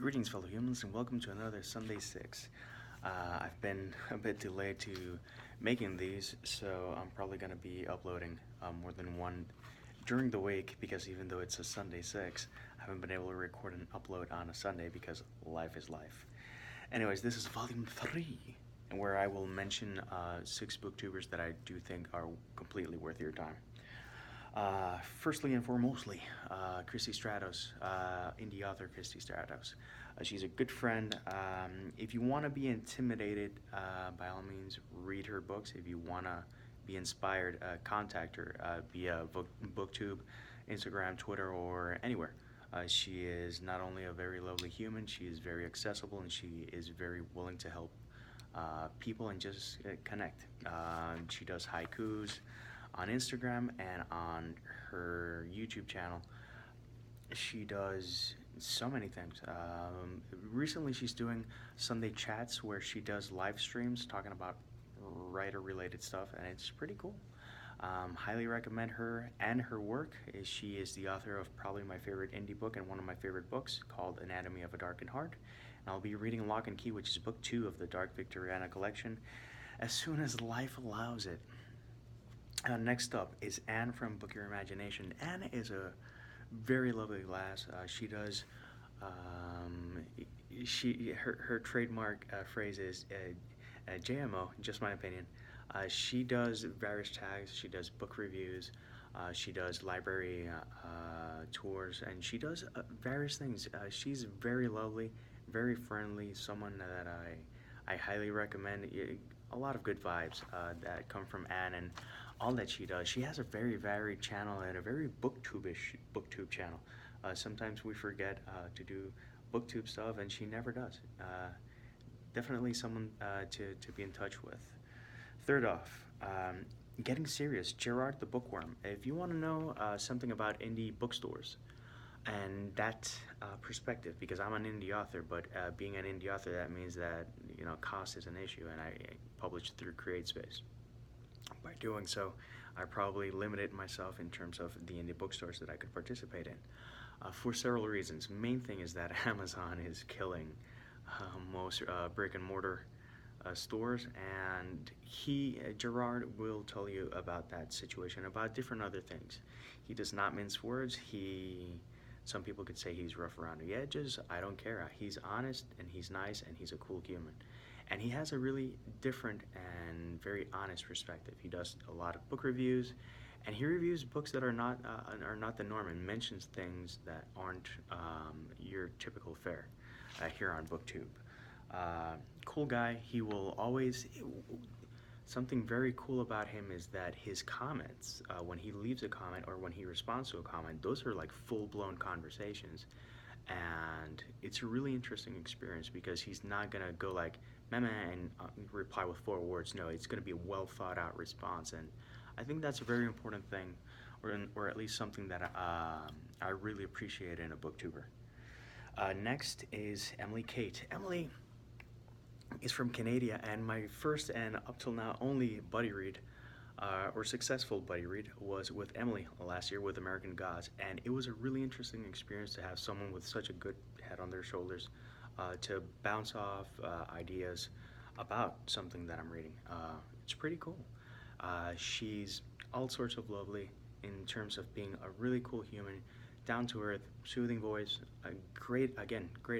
Greetings, fellow humans, and welcome to another Sunday 6. I've been a bit delayed to making these, so I'm probably going to be uploading more than one during the week, because even though it's a Sunday 6, I haven't been able to record and upload on a Sunday because life is life. Anyways, this is volume 3, where I will mention 6 booktubers that I do think are completely worth your time. Firstly and foremostly, Christie Stratos, indie author Christie Stratos. She's a good friend. If you want to be intimidated, by all means, read her books. If you want to be inspired, contact her via BookTube, Instagram, Twitter, or anywhere. She is not only a very lovely human, she is very accessible, and she is very willing to help people and just connect. She does haikus on Instagram, and on her YouTube channel she does so many things. Recently she's doing Sunday chats where she does live streams talking about writer related stuff, and it's pretty cool. Highly recommend her and her work. She is the author of probably my favorite indie book and one of my favorite books called Anatomy of a Darkened Heart. And I'll be reading Lock and Key, which is book 2 of the Dark Victoriana collection, as soon as life allows it. Next up is Anne from Book Your Imagination. Anne is a very lovely lass. She does, her trademark phrase is JMO, just my opinion. She does various tags, she does book reviews, she does library tours, and she does various things. She's very lovely, very friendly, someone that I highly recommend. A lot of good vibes that come from Anne and all that she does. She has a very varied channel and a very booktube channel. Sometimes we forget to do booktube stuff, and she never does. Definitely someone to be in touch with. Third off, getting serious, Gerard the Bookworm. If you want to know something about indie bookstores and that perspective, because I'm an indie author, but being an indie author, that means that cost is an issue, and I publish through CreateSpace. By doing so, I probably limited myself in terms of the indie bookstores that I could participate in, for several reasons. Main thing is that Amazon is killing most brick and mortar stores, and Gerard will tell you about that situation, about different other things. He does not mince words. Some people could say he's rough around the edges. I don't care. He's honest, and he's nice, and he's a cool human. And he has a really different and very honest perspective. He does a lot of book reviews, and he reviews books that are not the norm, and mentions things that aren't your typical fare here on BookTube. Cool guy. He will always. Something very cool about him is that his comments, when he leaves a comment or when he responds to a comment, those are like full-blown conversations. And it's a really interesting experience, because he's not gonna go like meh and reply with 4 words. No, it's gonna be a well thought out response, and I think that's a very important thing, or at least something that I really appreciate in a booktuber. Next is Emily Cait. Emily is from Canada, and my first and up till now only buddy read, or successful buddy read, was with Emily last year with American Gods, and it was a really interesting experience to have someone with such a good head on their shoulders to bounce off ideas about something that I'm reading. It's pretty cool. She's all sorts of lovely in terms of being a really cool human, down to earth, soothing voice, a great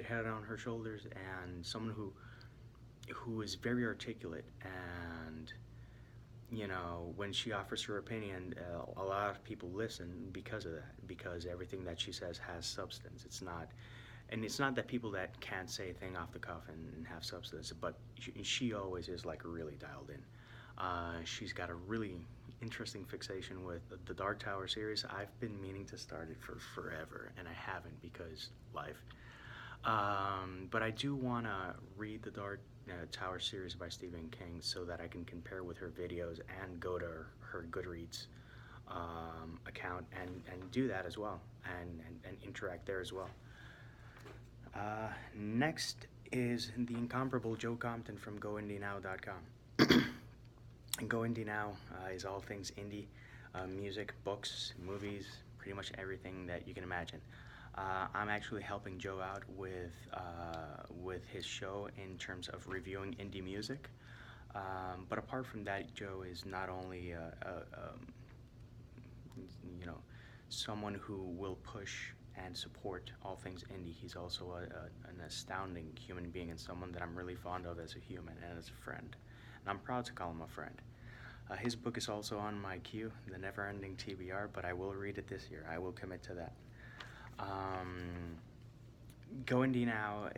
head on her shoulders, and someone who is very articulate. And when she offers her opinion, a lot of people listen because of that, because everything that she says has substance. It's not that people that can't say a thing off the cuff and have substance, but she always is like really dialed in. She's got a really interesting fixation with the Dark Tower series. I've been meaning to start it for forever, and I haven't because life. But I do want to read the Dark Tower series by Stephen King, so that I can compare with her videos and go to her Goodreads account and do that as well, and interact there as well. Next is the incomparable Joe Compton from GoIndieNow.com. And Go Indie Now is all things indie, music, books, movies, pretty much everything that you can imagine. I'm actually helping Joe out with his show in terms of reviewing indie music. But apart from that, Joe is not only you know, someone who will push and support all things indie. He's also an astounding human being and someone that I'm really fond of as a human and as a friend. And I'm proud to call him a friend. His book is also on my queue, The Never-Ending TBR, but I will read it this year. I will commit to that. Go Indie Now.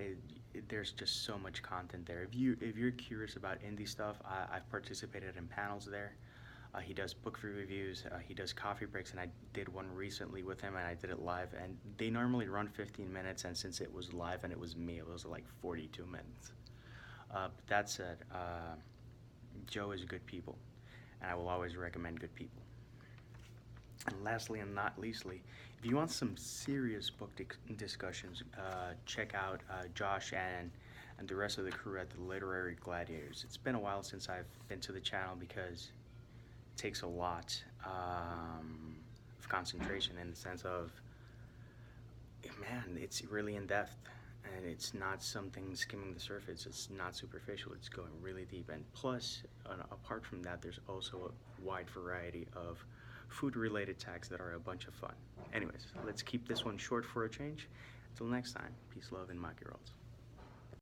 There's just so much content there. If you're curious about indie stuff, I've participated in panels there. He does book reviews. He does coffee breaks, and I did one recently with him, and I did it live. And they normally run 15 minutes, and since it was live and it was me, it was like 42 minutes. But that said, Joe is good people, and I will always recommend good people. And lastly and not leastly, if you want some serious book discussions, check out Josh and the rest of the crew at the Literary Gladiators. It's been a while since I've been to the channel because it takes a lot of concentration in the sense of, man, it's really in depth. And it's not something skimming the surface. It's not superficial. It's going really deep. And plus, apart from that, there's also a wide variety of food-related tags that are a bunch of fun. Anyways, let's keep this one short for a change. Until next time, peace, love, and maki rolls.